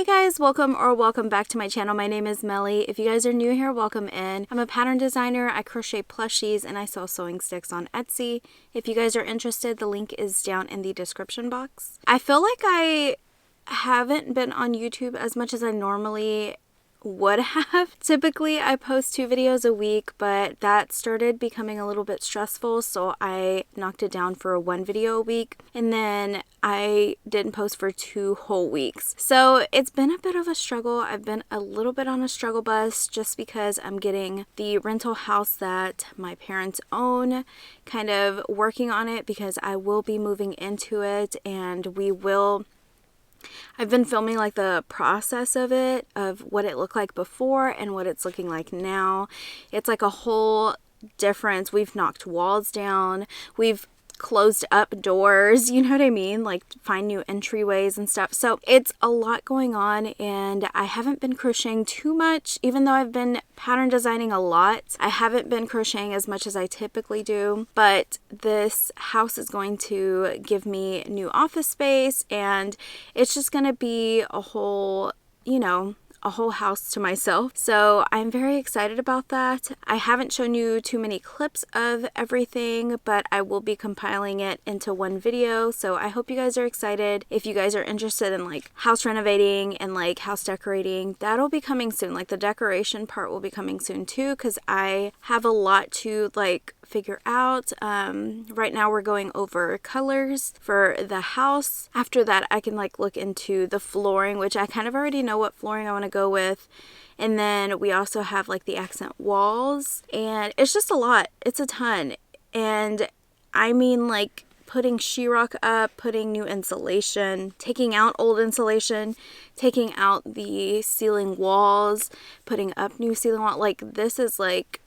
Hey guys, welcome back to my channel. My name is Melly. If you guys are new here, welcome in. I'm a pattern designer. I crochet plushies and I sell sewing sticks on Etsy. If you guys are interested, the link is down in the description box. I feel like I haven't been on YouTube as much as I normally would have. Typically I post 2 videos a week, but that started becoming a little bit stressful, so I knocked it down for 1 video a week, and then I didn't post for 2 whole weeks. So it's been a bit of a struggle. I've been a little bit on a struggle bus just because I'm getting the rental house that my parents own, kind of working on it because I will be moving into it, and I've been filming like the process of it, of what it looked like before and what it's looking like now. It's like a whole difference. We've knocked walls down. We've closed up doors, you know what I mean? Like find new entryways and stuff. So it's a lot going on, and I haven't been crocheting too much. Even though I've been pattern designing a lot, I haven't been crocheting as much as I typically do. But this house is going to give me new office space, and it's just going to be a whole, a whole house to myself. So I'm very excited about that. I haven't shown you too many clips of everything, but I will be compiling it into 1 video. So I hope you guys are excited. If you guys are interested in like house renovating and like house decorating, that'll be coming soon. Like the decoration part will be coming soon too, because I have a lot to like figure out. Right now we're going over colors for the house. After that I can like look into the flooring, which I kind of already know what flooring I want to go with. And then we also have like the accent walls, and it's just a lot. It's a ton. And I mean like putting sheetrock up, putting new insulation, taking out old insulation, taking out the ceiling walls, putting up new ceiling wall. Like this is like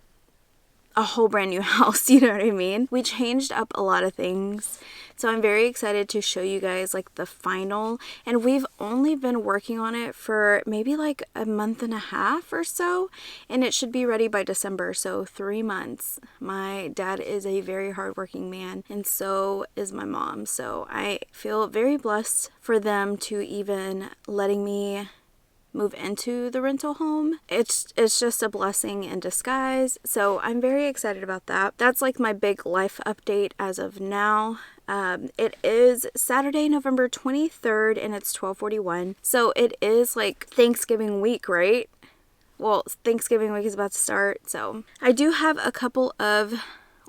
a whole brand new house, you know what I mean? We changed up a lot of things, so I'm very excited to show you guys like the final. And we've only been working on it for maybe like a month and a half or so, and it should be ready by December, so 3 months. My dad is a very hardworking man, and so is my mom, so I feel very blessed for them to even letting me move into the rental home. It's just a blessing in disguise, so I'm very excited about that. That's like my big life update as of now. It is Saturday, November 23rd, and it's 12:41, so it is like Thanksgiving week, right? Well, Thanksgiving week is about to start, so I do have a couple of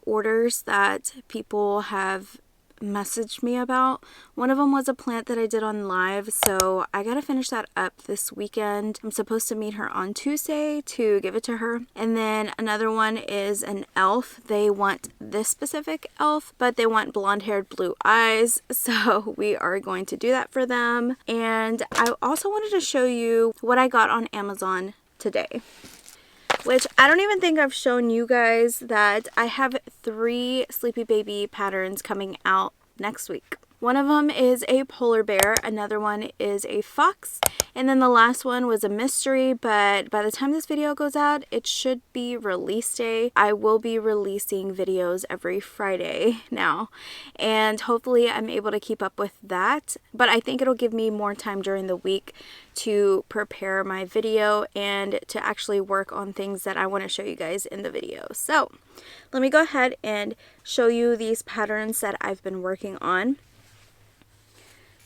orders that people have messaged me about. One of them was a plant that I did on live, so I gotta finish that up this weekend. I'm supposed to meet her on Tuesday to give it to her. And then another one is an elf. They want this specific elf, but they want blonde haired, blue eyes, so we are going to do that for them. And I also wanted to show you what I got on Amazon today, which I don't even think I've shown you guys that I have 3 Sleepy Baby patterns coming out next week. One of them is a polar bear, another one is a fox, and then the last one was a mystery, but by the time this video goes out, it should be release day. I will be releasing videos every Friday now, and hopefully I'm able to keep up with that, but I think it'll give me more time during the week to prepare my video and to actually work on things that I want to show you guys in the video. So let me go ahead and show you these patterns that I've been working on.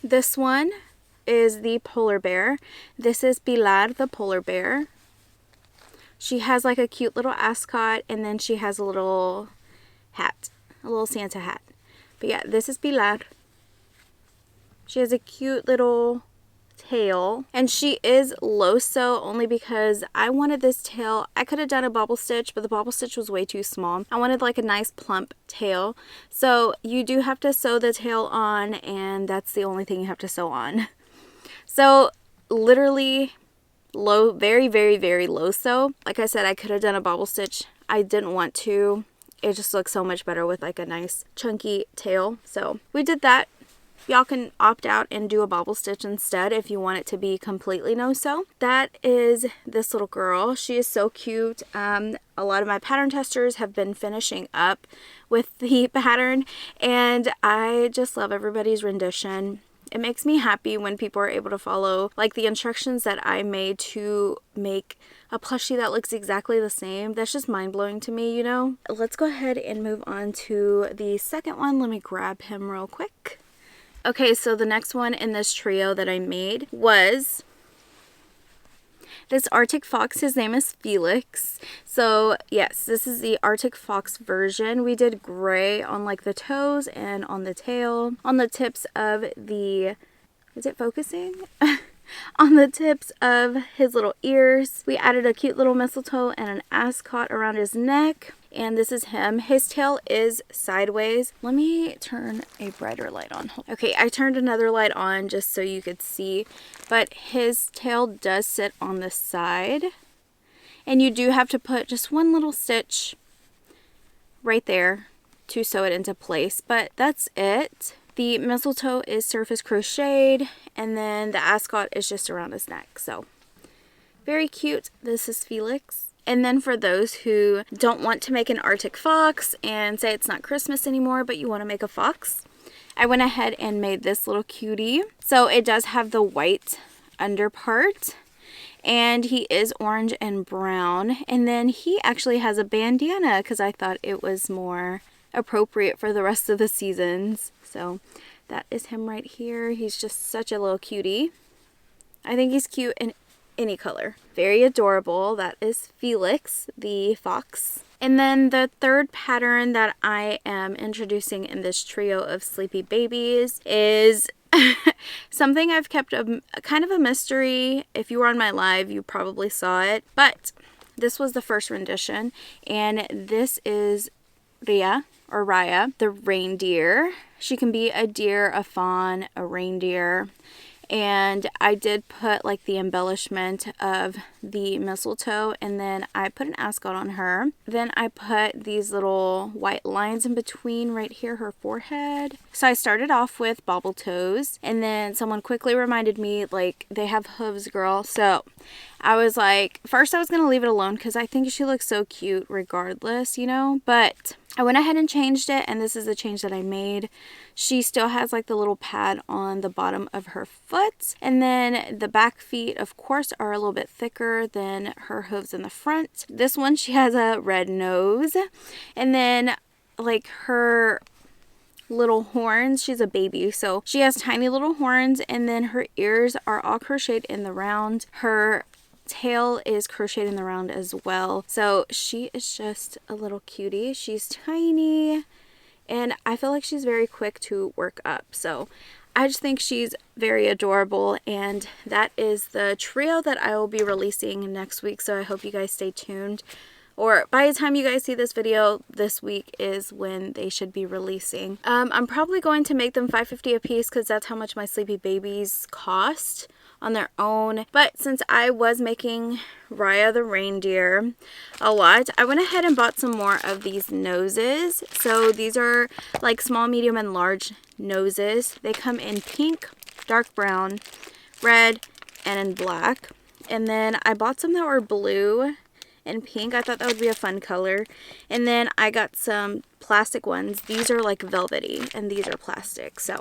This one is the polar bear. This is Pilar the polar bear. She has like a cute little ascot, and then she has a little hat, a little Santa hat. But yeah, this is Pilar. She has a cute little tail, and she is low sew only because I wanted this tail. I could have done a bobble stitch, but the bobble stitch was way too small. I wanted like a nice plump tail, so you do have to sew the tail on, and that's the only thing you have to sew on. So literally low, very low sew. Like I said, I could have done a bobble stitch. I didn't want to. It just looks so much better with like a nice chunky tail, so we did that. Y'all can opt out and do a bobble stitch instead if you want it to be completely no sew. That is this little girl. She is so cute. A lot of my pattern testers have been finishing up with the pattern, and I just love everybody's rendition. it makes me happy when people are able to follow like the instructions that I made to make a plushie that looks exactly the same. That's just mind-blowing to me, you know. Let's go ahead and move on to the second one. Let me grab him real quick. Okay, so the next one in this trio that I made was this Arctic Fox. His name is Felix. So yes, this is the Arctic Fox version. We did gray on like the toes and on the tail, on the tips of the, is it focusing? On the tips of his little ears. We added a cute little mistletoe and an ascot around his neck. And this is him. His tail is sideways. Let me turn a brighter light on. Okay, I turned another light on just so you could see. But his tail does sit on the side. And you do have to put just one little stitch right there to sew it into place. But that's it. The mistletoe is surface crocheted, and then the ascot is just around his neck. So very cute. This is Felix. And then for those who don't want to make an Arctic fox and say it's not Christmas anymore, but you want to make a fox, I went ahead and made this little cutie. So it does have the white under part, and he is orange and brown. And then he actually has a bandana because I thought it was more appropriate for the rest of the seasons. So that is him right here. He's just such a little cutie. I think he's cute in any color. Very adorable. That is Felix the fox. And then the third pattern that I am introducing in this trio of sleepy babies is something I've kept a kind of a mystery. If you were on my live, you probably saw it, but this was the first rendition, and this is Raya, the reindeer. She can be a deer, a fawn, a reindeer. And I did put like the embellishment of the mistletoe, and then I put an ascot on her. Then I put these little white lines in between right here, her forehead. So I started off with bobble toes, and then someone quickly reminded me like they have hooves, girl. So I was like, first I was going to leave it alone because I think she looks so cute regardless, you know, but I went ahead and changed it, and this is the change that I made. She still has like the little pad on the bottom of her foot, and then the back feet of course are a little bit thicker than her hooves in the front. This one, she has a red nose, and then like her little horns, she's a baby, so she has tiny little horns, and then her ears are all crocheted in the round. Her tail is crocheted in the round as well. So she is just a little cutie. She's tiny, and I feel like she's very quick to work up. So I just think she's very adorable, and that is the trio that I will be releasing next week. So I hope you guys stay tuned. Or by the time you guys see this video, this week is when they should be releasing. I'm probably going to make them $5.50 a piece because that's how much my sleepy babies cost on their own. But since I was making Raya the reindeer a lot, I went ahead and bought some more of these noses. So these are like small, medium, and large noses. They come in pink, dark brown, red, and in black. And then I bought some that were blue and pink. I thought that would be a fun color. And then I got some plastic ones. These are like velvety, and these are plastic. So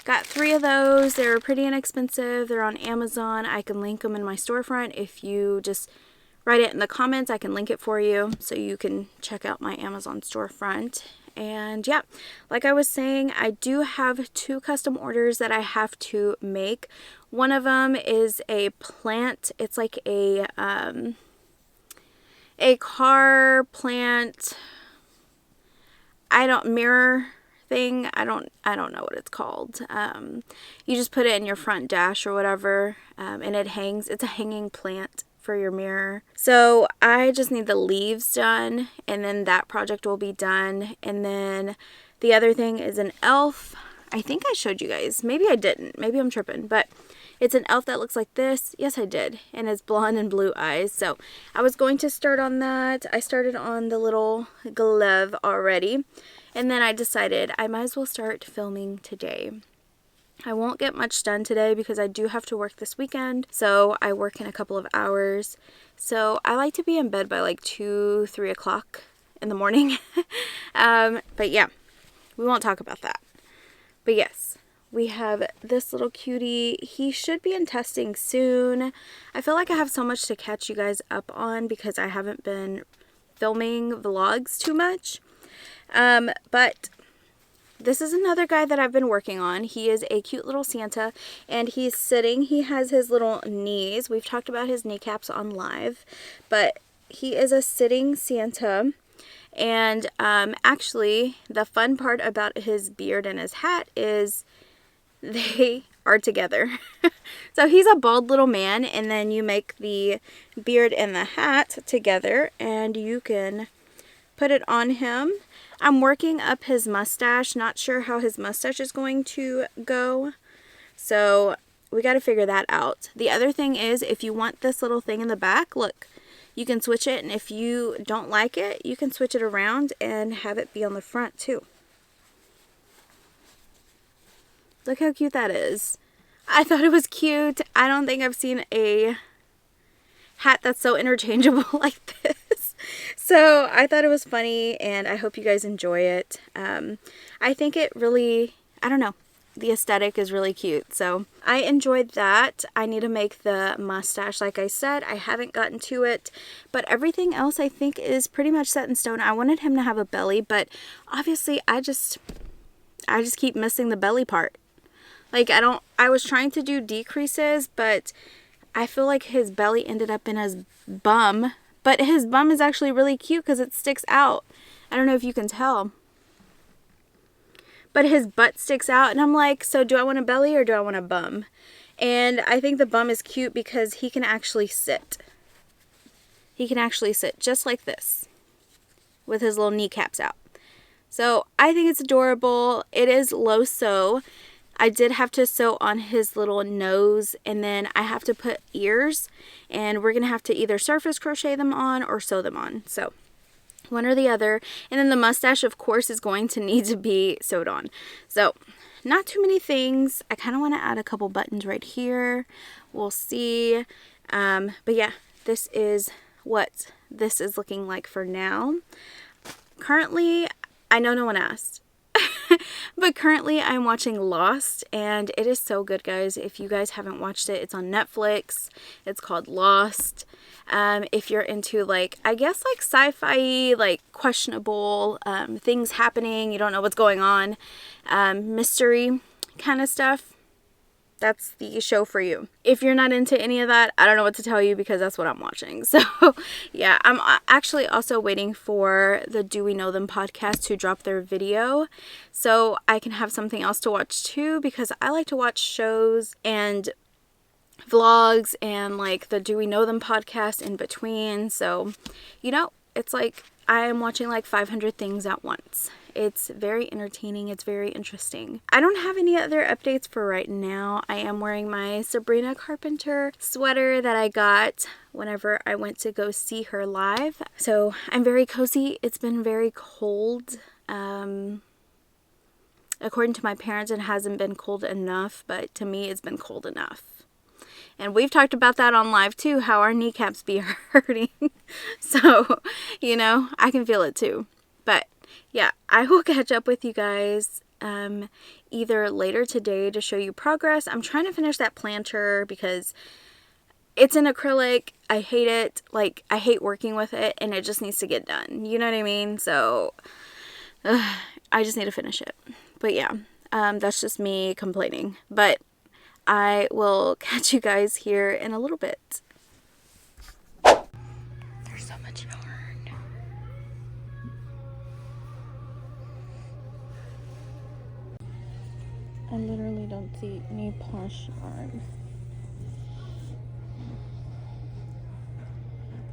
got 3 of those. They're pretty inexpensive. They're on Amazon. I can link them in my storefront. If you just write it in the comments, I can link it for you so you can check out my Amazon storefront. And yeah, like I was saying, I do have 2 custom orders that I have to make. One of them is a plant. It's like a car plant, mirror thing. I don't know what it's called. You just put it in your front dash or whatever, and it hangs. It's a hanging plant for your mirror. So I just need the leaves done, and then that project will be done. And then the other thing is an elf. I think I showed you guys. Maybe I didn't. Maybe I'm tripping, but it's an elf that looks like this. Yes, I did. And it's blonde and blue eyes. So I was going to start on that. I started on the little glove already. And then I decided I might as well start filming today. I won't get much done today because I do have to work this weekend. So I work in a couple of hours. So I like to be in bed by like 2, 3 o'clock in the morning. But yeah, we won't talk about that. But yes, We have this little cutie. He should be in testing soon. I feel like I have so much to catch you guys up on because I haven't been filming vlogs too much. But this is another guy that I've been working on. He is a cute little Santa, and he's sitting. He has his little knees. We've talked about his kneecaps on live, but he is a sitting Santa. And actually, the fun part about his beard and his hat is they are together. So he's a bald little man, and then you make the beard and the hat together, and you can put it on him. I'm working up his mustache. Not sure how his mustache is going to go, so we got to figure that out. The other thing is, if you want this little thing in the back, look, you can switch it, and if you don't like it, you can switch it around and have it be on the front too. Look how cute that is. I thought it was cute. I don't think I've seen a hat that's so interchangeable like this. So I thought it was funny, and I hope you guys enjoy it. I think it really, I don't know, the aesthetic is really cute. So I enjoyed that. I need to make the mustache, like I said. I haven't gotten to it, but everything else I think is pretty much set in stone. I wanted him to have a belly, but obviously I just keep missing the belly part. Like, I was trying to do decreases, but I feel like his belly ended up in his bum. But his bum is actually really cute because it sticks out. I don't know if you can tell. But his butt sticks out, and I'm like, so do I want a belly or do I want a bum? And I think the bum is cute because he can actually sit. He can actually sit just like this with his little kneecaps out. So I think it's adorable. It is low sew. I did have to sew on his little nose, and then I have to put ears, and we're going to have to either surface crochet them on or sew them on. So one or the other. And then the mustache, of course, is going to need to be sewed on. So not too many things. I kind of want to add a couple buttons right here. We'll see. But yeah, this is what this is looking like for now. Currently, I know no one asked. But currently I'm watching Lost, and it is so good, guys. If you guys haven't watched it, it's on Netflix. It's called Lost. If you're into, like, I guess like sci-fi, like questionable things happening, you don't know what's going on, mystery kind of stuff, that's the show for you. If you're not into any of that, I don't know what to tell you because that's what I'm watching. So yeah, I'm actually also waiting for the Do We Know Them podcast to drop their video so I can have something else to watch too, because I like to watch shows and vlogs and like the Do We Know Them podcast in between. So, you know, it's like I am watching like 500 things at once. It's very entertaining. It's very interesting. I don't have any other updates for right now. I am wearing my Sabrina Carpenter sweater that I got whenever I went to go see her live. So I'm very cozy. It's been very cold. According to my parents, it hasn't been cold enough, but to me, it's been cold enough. And we've talked about that on live too, how our kneecaps be hurting. So, you know, I can feel it too. But yeah, I will catch up with you guys either later today to show you progress. I'm trying to finish that planter because it's an acrylic. I hate it. Like, I hate working with it, and it just needs to get done. You know what I mean? So I just need to finish it. But yeah, that's just me complaining. But I will catch you guys here in a little bit. There's so much yarn. I literally don't see any posh yarn.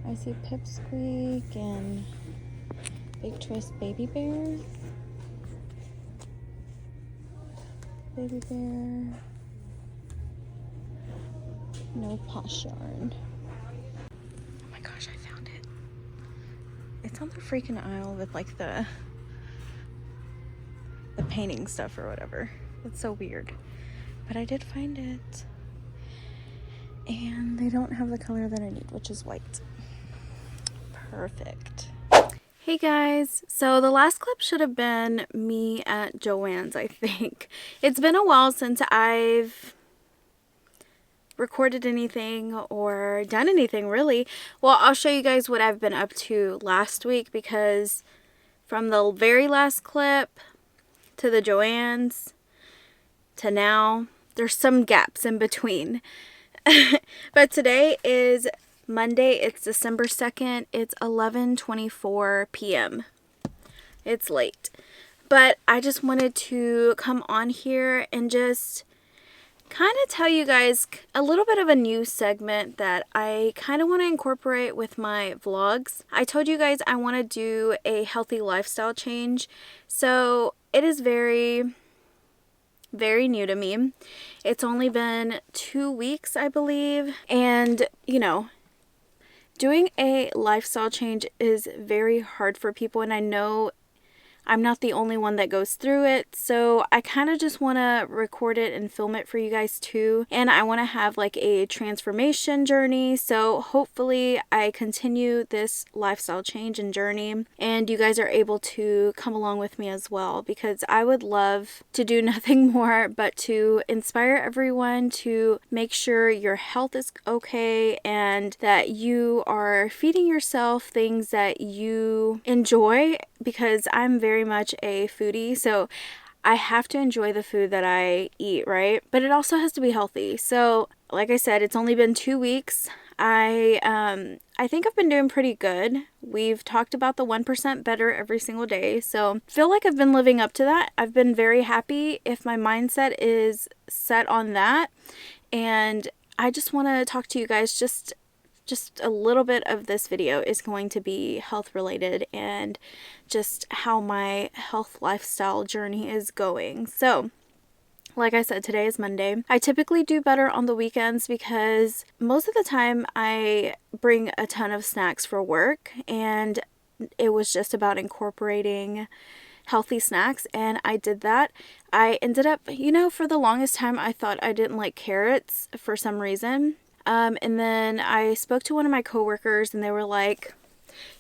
I see Pipsqueak and Big Twist Baby Bear. Baby Bear. No posh yarn. Oh my gosh, I found it. It's on the freaking aisle with like the painting stuff or whatever. It's so weird. But I did find it. And they don't have the color that I need, which is white. Perfect. Hey guys, so the last clip should have been me at Joann's, I think. It's been a while since I've recorded anything or done anything really. Well, I'll show you guys what I've been up to last week, because from the very last clip to the Joann's to now, there's some gaps in between. But today is Monday, it's December 2nd, it's 11:24 p.m. It's late. But I just wanted to come on here and just kind of tell you guys a little bit of a new segment that I kind of want to incorporate with my vlogs. I told you guys I want to do a healthy lifestyle change. So it is very new to me. It's only been 2 weeks, I believe. And, you know, doing a lifestyle change is very hard for people, and I know I'm not the only one that goes through it, so I kind of just want to record it and film it for you guys too. And I want to have like a transformation journey, so hopefully I continue this lifestyle change and journey and you guys are able to come along with me as well, because I would love to do nothing more but to inspire everyone to make sure your health is okay and that you are feeding yourself things that you enjoy, because I'm very much a foodie, so I have to enjoy the food that I eat, right? But it also has to be healthy. So like I said, it's only been 2 weeks. I think I've been doing pretty good. We've talked about the 1% better every single day, so I feel like I've been living up to that. I've been very happy if my mindset is set on that, and I just want to talk to you guys. Just a little bit of this video is going to be health related and just how my health lifestyle journey is going. So like I said, today is Monday. I typically do better on the weekends because most of the time I bring a ton of snacks for work, and it was just about incorporating healthy snacks, and I did that. I ended up, you know, for the longest time I thought I didn't like carrots for some reason. And then I spoke to one of my coworkers and they were like,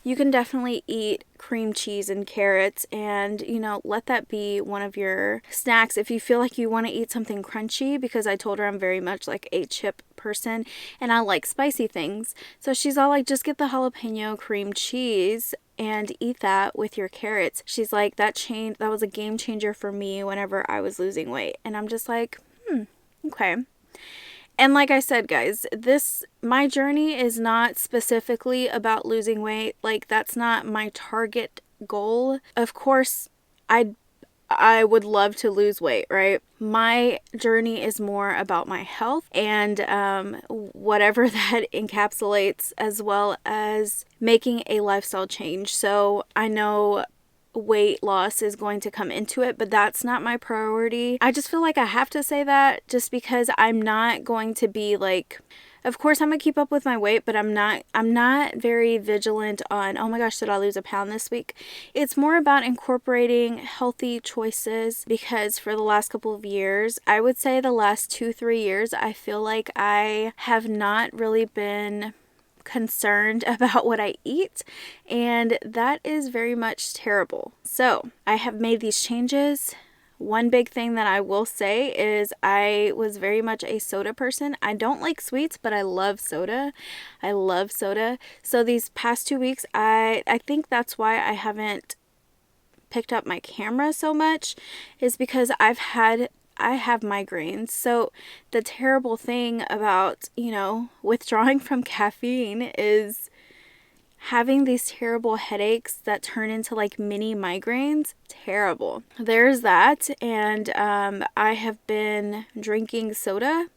you can definitely eat cream cheese and carrots, and, you know, let that be one of your snacks if you feel like you want to eat something crunchy, because I told her I'm very much like a chip person and I like spicy things. So she's all like, just get the jalapeno cream cheese and eat that with your carrots. She's like, that was a game changer for me whenever I was losing weight. And I'm just like, okay. And like I said, guys, my journey is not specifically about losing weight. Like, that's not my target goal. Of course, I would love to lose weight, right? My journey is more about my health and whatever that encapsulates, as well as making a lifestyle change. So I know weight loss is going to come into it, but that's not my priority. I just feel like I have to say that, just because I'm not going to be like, of course I'm gonna keep up with my weight, but I'm not very vigilant on, oh my gosh, did I lose a pound this week? It's more about incorporating healthy choices, because for the last couple of years, I would say the last 2-3 years, I feel like I have not really been concerned about what I eat, and that is very much terrible. So I have made these changes. One big thing that I will say is I was very much a soda person. I don't like sweets, but I love soda. I love soda. So these past 2 weeks, I think that's why I haven't picked up my camera so much, is because I have migraines. So the terrible thing about, you know, withdrawing from caffeine is having these terrible headaches that turn into like mini migraines. Terrible. There's that. And I have been drinking soda.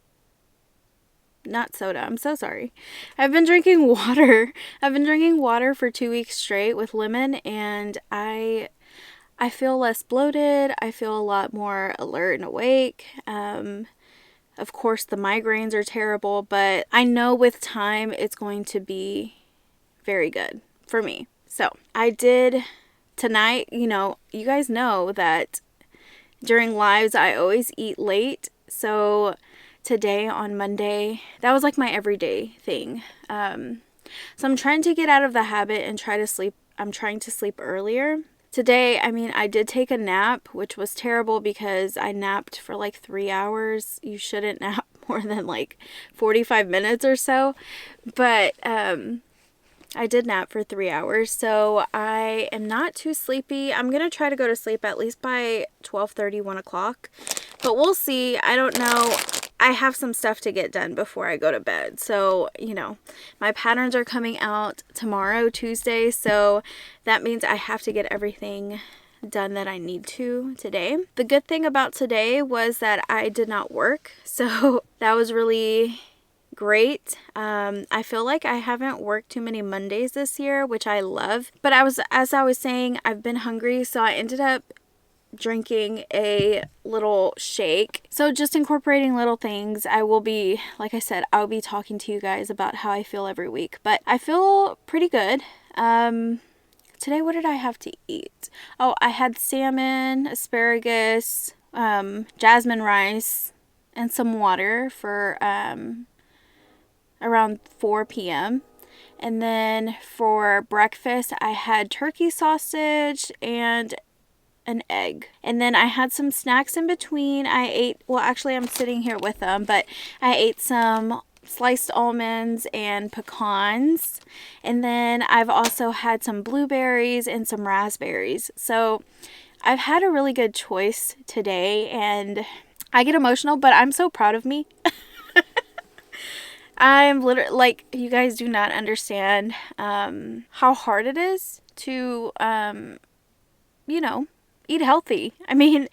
Not soda, I'm so sorry. I've been drinking water. I've been drinking water for 2 weeks straight with lemon, and I feel less bloated. I feel a lot more alert and awake. Of course, the migraines are terrible, but I know with time it's going to be very good for me. So I did tonight, you know, you guys know that during lives I always eat late. So today on Monday, that was like my everyday thing. So I'm trying to get out of the habit and try to sleep I'm trying to sleep earlier. Today, I mean, I did take a nap, which was terrible because I napped for like 3 hours. You shouldn't nap more than like 45 minutes or so. But I did nap for 3 hours, so I am not too sleepy. I'm going to try to go to sleep at least by 12:30, 1 o'clock. But we'll see. I don't know. I have some stuff to get done before I go to bed. So, you know, my patterns are coming out tomorrow, Tuesday. So that means I have to get everything done that I need to today. The good thing about today was that I did not work. So that was really great. I feel like I haven't worked too many Mondays this year, which I love. But as I was saying, I've been hungry. So I ended up drinking a little shake. So just incorporating little things. I will be, like I said, I'll be talking to you guys about how I feel every week, but I feel pretty good. Today, what did I have to eat? Oh, I had salmon, asparagus, jasmine rice, and some water for around 4 p.m. And then for breakfast, I had turkey sausage and an egg. And then I had some snacks in between. I ate, well, actually I'm sitting here with them, but I ate some sliced almonds and pecans. And then I've also had some blueberries and some raspberries. So I've had a really good choice today, and I get emotional, but I'm so proud of me. I'm literally, like, you guys do not understand how hard it is to, you know, eat healthy. I mean,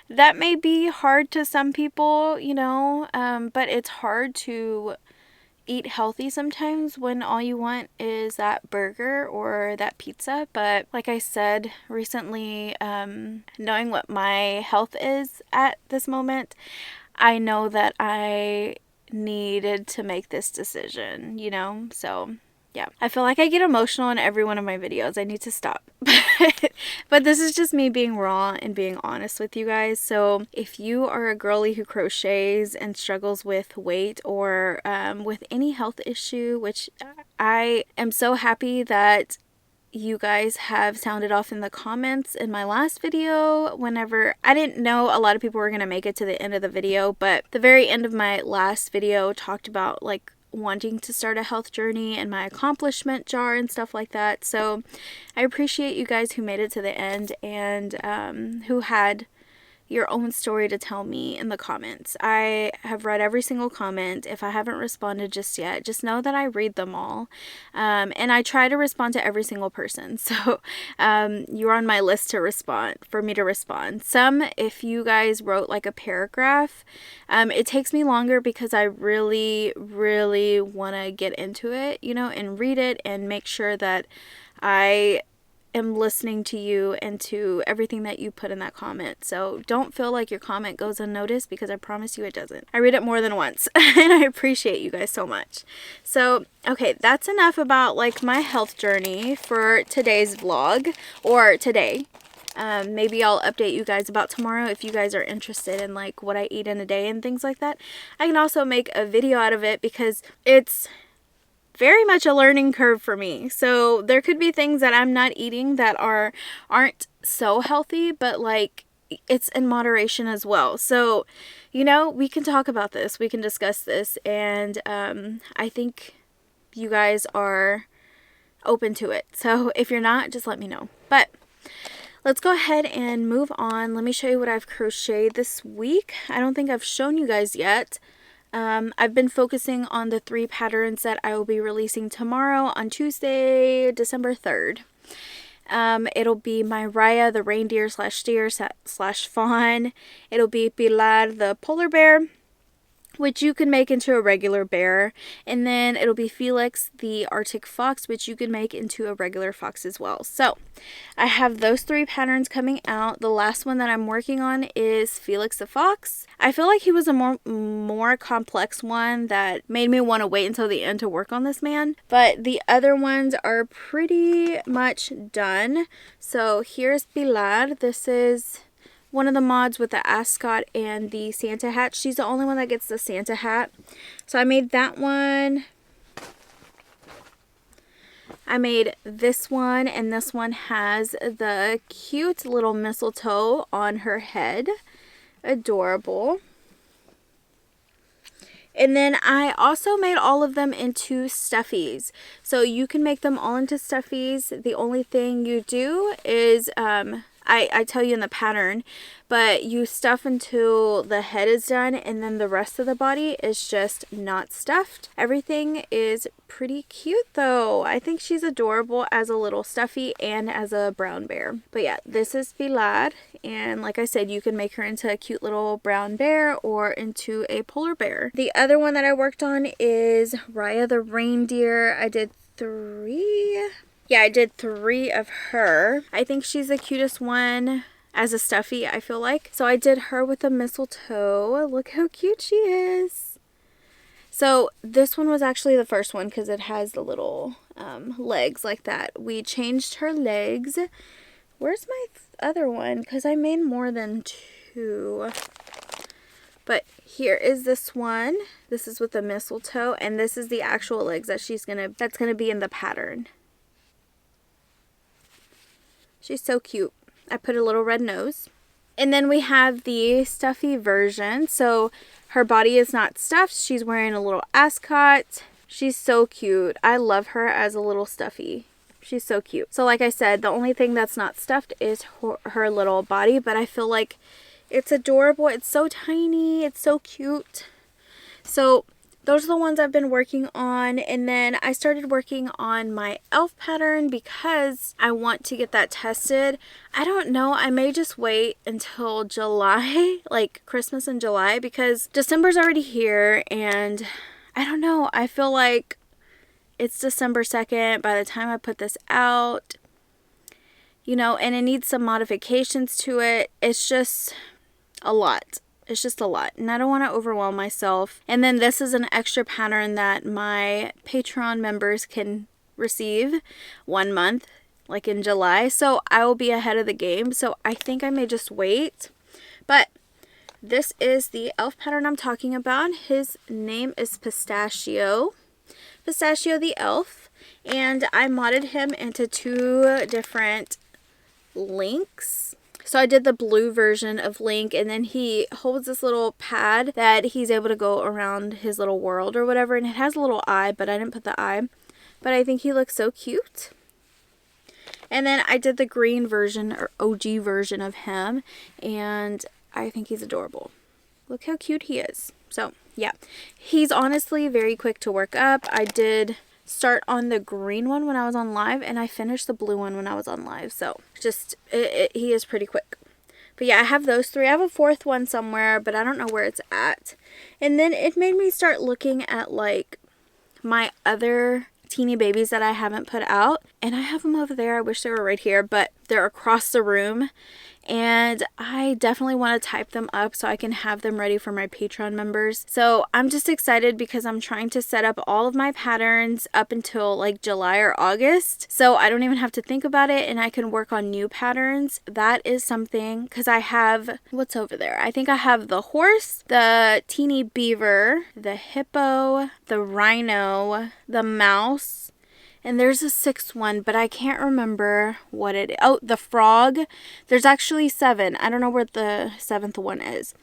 that may be hard to some people, you know, but it's hard to eat healthy sometimes when all you want is that burger or that pizza. But like I said recently, knowing what my health is at this moment, I know that I needed to make this decision, you know. So yeah, I feel like I get emotional in every one of my videos. I need to stop. But this is just me being raw and being honest with you guys. So if you are a girly who crochets and struggles with weight or with any health issue, which I am so happy that you guys have sounded off in the comments in my last video. Whenever I didn't know a lot of people were going to make it to the end of the video, but the very end of my last video talked about like wanting to start a health journey and my accomplishment jar and stuff like that. So I appreciate you guys who made it to the end and who had your own story to tell me in the comments. I have read every single comment. If I haven't responded just yet, just know that I read them all. And I try to respond to every single person. So you're on my list to respond, for me to respond. Some, if you guys wrote like a paragraph, it takes me longer because I really, really want to get into it, you know, and read it and make sure that I am listening to you and to everything that you put in that comment. So don't feel like your comment goes unnoticed, because I promise you it doesn't. I read it more than once and I appreciate you guys so much. So okay, that's enough about like my health journey for today's vlog, or today. Maybe I'll update you guys about tomorrow if you guys are interested in like what I eat in a day and things like that. I can also make a video out of it because it's very much a learning curve for me. So there could be things that I'm not eating that aren't so healthy, but like it's in moderation as well. So, you know, we can talk about this, we can discuss this, and I think you guys are open to it. So if you're not, just let me know. But let's go ahead and move on. Let me show you what I've crocheted this week. I don't think I've shown you guys yet. I've been focusing on the 3 patterns that I will be releasing tomorrow on Tuesday, December 3rd. It'll be my Raya, the reindeer slash deer slash fawn. It'll be Pilar, the polar bear, which you can make into a regular bear. And then it'll be Felix, the Arctic fox, which you can make into a regular fox as well. So I have those 3 patterns coming out. The last one that I'm working on is Felix the fox. I feel like he was a more complex one that made me want to wait until the end to work on this man. But the other ones are pretty much done. So here's Pilar. This is one of the mods with the ascot and the Santa hat. She's the only one that gets the Santa hat. So I made that one. I made this one, and this one has the cute little mistletoe on her head. Adorable. And then I also made all of them into stuffies. So you can make them all into stuffies. The only thing you do is, I tell you in the pattern, but you stuff until the head is done, and then the rest of the body is just not stuffed. Everything is pretty cute though. I think she's adorable as a little stuffy and as a brown bear. But yeah, this is Pilar, and like I said, you can make her into a cute little brown bear or into a polar bear. The other one that I worked on is Raya the reindeer. I did 3. Yeah, I did 3 of her. I think she's the cutest one as a stuffy, I feel like. So I did her with a mistletoe. Look how cute she is. So this one was actually the first one because it has the little legs like that. We changed her legs. Where's my other one? Because I made more than 2. But here is this one. This is with the mistletoe, and this is the actual legs that that's gonna be in the pattern. She's so cute. I put a little red nose. And then we have the stuffy version. So her body is not stuffed. She's wearing a little ascot. She's so cute. I love her as a little stuffy. She's so cute. So like I said, the only thing that's not stuffed is her little body. But I feel like it's adorable. It's so tiny. It's so cute. So those are the ones I've been working on. And then I started working on my elf pattern because I want to get that tested. I don't know. I may just wait until July, like Christmas in July, because December's already here. And I don't know. I feel like it's December 2nd by the time I put this out, you know, and it needs some modifications to it. It's just a lot. It's just a lot, and I don't want to overwhelm myself. And then this is an extra pattern that my Patreon members can receive 1 month, like in July. So I will be ahead of the game. So I think I may just wait. But this is the elf pattern I'm talking about. His name is Pistachio. Pistachio the elf. And I modded him into 2 different links. So I did the blue version of Link, and then he holds this little pad that he's able to go around his little world or whatever, and it has a little eye, but I didn't put the eye. But I think he looks so cute. And then I did the green version or OG version of him, and I think he's adorable. Look how cute he is. So yeah, he's honestly very quick to work up. I did start on the green one when I was on live, and I finished the blue one when I was on live. So just he is pretty quick. But yeah, I have those 3. I have a 4th one somewhere, but I don't know where it's at. And then it made me start looking at like my other teeny babies that I haven't put out, and I have them over there. I wish they were right here, but they're across the room. And I definitely want to type them up so I can have them ready for my Patreon members. So I'm just excited because I'm trying to set up all of my patterns up until like July or August. So I don't even have to think about it, and I can work on new patterns. That is something, because I have, what's over there? I think I have the horse, the teeny beaver, the hippo, the rhino, the mouse, and there's a 6th one, but I can't remember what it is. Oh, the frog. There's actually 7. I don't know where the 7th one is.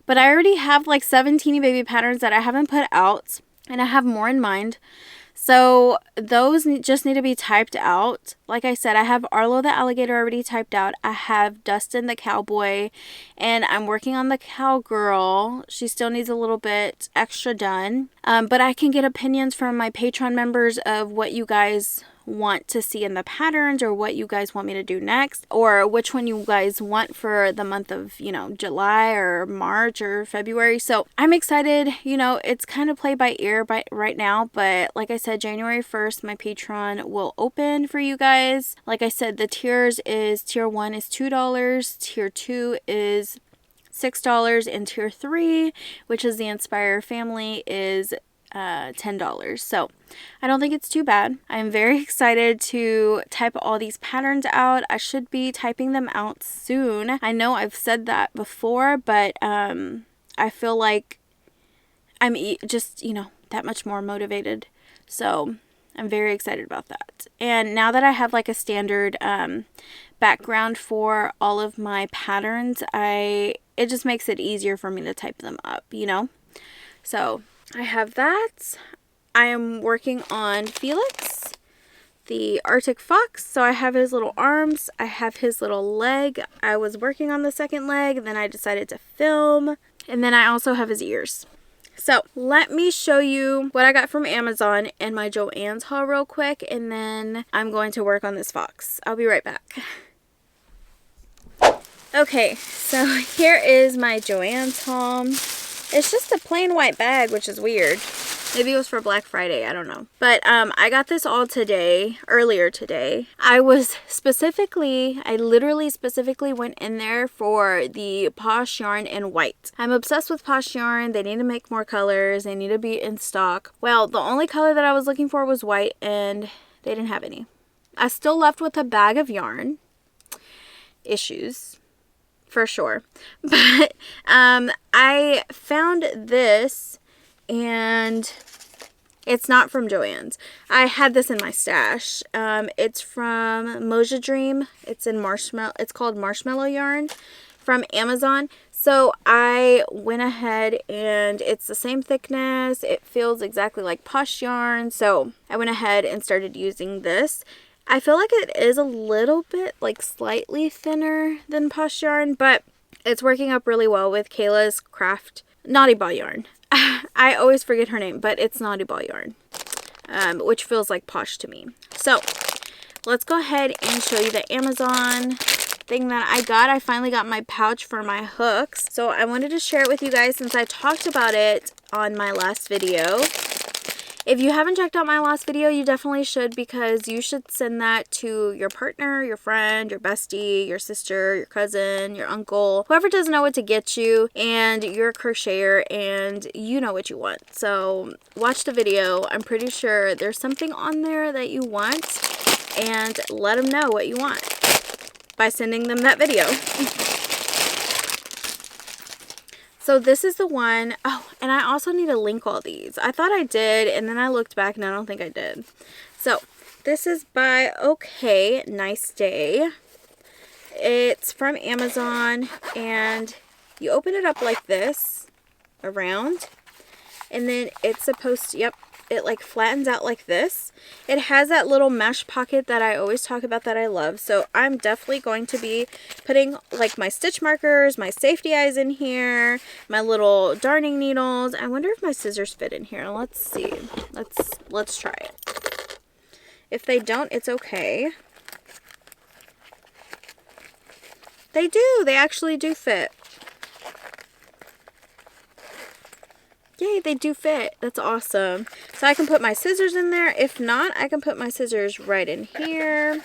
But I already have like 7 teeny baby patterns that I haven't put out, and I have more in mind. So those just need to be typed out. Like I said, I have Arlo the alligator already typed out. I have Dustin the cowboy, and I'm working on the cowgirl. She still needs a little bit extra done. But I can get opinions from my Patreon members of what you guys want to see in the patterns, or what you guys want me to do next, or which one you guys want for the month of, you know, July or March or February. So I'm excited. You know, it's kind of play by ear right now, but like I said, January 1st my Patreon will open for you guys. Like I said, the tiers is tier 1 is $2, tier 2 is $6, and tier 3, which is the Inspire family, is $10. So I don't think it's too bad. I'm very excited to type all these patterns out. I should be typing them out soon. I know I've said that before, but I feel like I'm just, you know, that much more motivated. So I'm very excited about that. And now that I have like a standard background for all of my patterns, it just makes it easier for me to type them up, you know? So I have that. I am working on Felix, the Arctic fox. So I have his little arms, I have his little leg. I was working on the second leg, then I decided to film, and then I also have his ears. So let me show you what I got from Amazon and my Joann's haul real quick, and then I'm going to work on this fox. I'll be right back. Okay, so here is my Joann's haul. It's just a plain white bag, which is weird. Maybe it was for Black Friday, I don't know. But I got this all today, earlier today. I literally specifically went in there for the Posh yarn in white. I'm obsessed with Posh yarn. They need to make more colors. They need to be in stock. Well, the only color that I was looking for was white, and they didn't have any. I still left with a bag of yarn. Issues. For sure. But I found this, and it's not from Joann's. I had this in my stash. It's from Moja Dream. It's called Marshmallow Yarn from Amazon. So I went ahead, and it's the same thickness. It feels exactly like Posh yarn. So I went ahead and started using this. I feel like it is a little bit, like, slightly thinner than Posh yarn, but it's working up really well with Kayla's Craft Naughty Ball yarn. I always forget her name, but it's Naughty Ball yarn, which feels like Posh to me. So let's go ahead and show you the Amazon thing that I got. I finally got my pouch for my hooks. So I wanted to share it with you guys since I talked about it on my last video. If you haven't checked out my last video, you definitely should, because you should send that to your partner, your friend, your bestie, your sister, your cousin, your uncle, whoever doesn't know what to get you, and you're a crocheter and you know what you want. So watch the video. I'm pretty sure there's something on there that you want, and let them know what you want by sending them that video. So this is the one. Oh, and I also need to link all these. I thought I did, and then I looked back and I don't think I did. So this is by Okay Nice Day. It's from Amazon, and you open it up like this around, and then it's supposed to, it like flattens out like this. It has that little mesh pocket that I always talk about that I love. So I'm definitely going to be putting like my stitch markers, my safety eyes in here, my little darning needles. I wonder if my scissors fit in here. Let's see. Let's try it. If they don't, it's okay. They do. They actually do fit. Yay, they do fit. That's awesome. So I can put my scissors in there. If not, I can put my scissors right in here.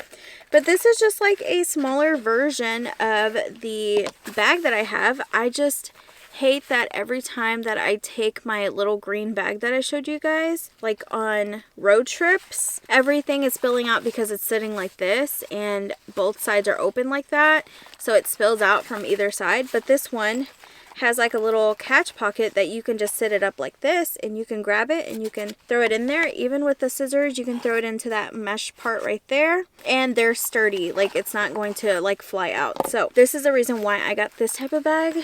But this is just like a smaller version of the bag that I have. I just hate that every time that I take my little green bag that I showed you guys, like on road trips, everything is spilling out because it's sitting like this and both sides are open like that. So it spills out from either side. But this one has like a little catch pocket that you can just sit it up like this, and you can grab it and you can throw it in there. Even with the scissors, you can throw it into that mesh part right there, and they're sturdy. Like, it's not going to like fly out. So this is the reason why I got this type of bag.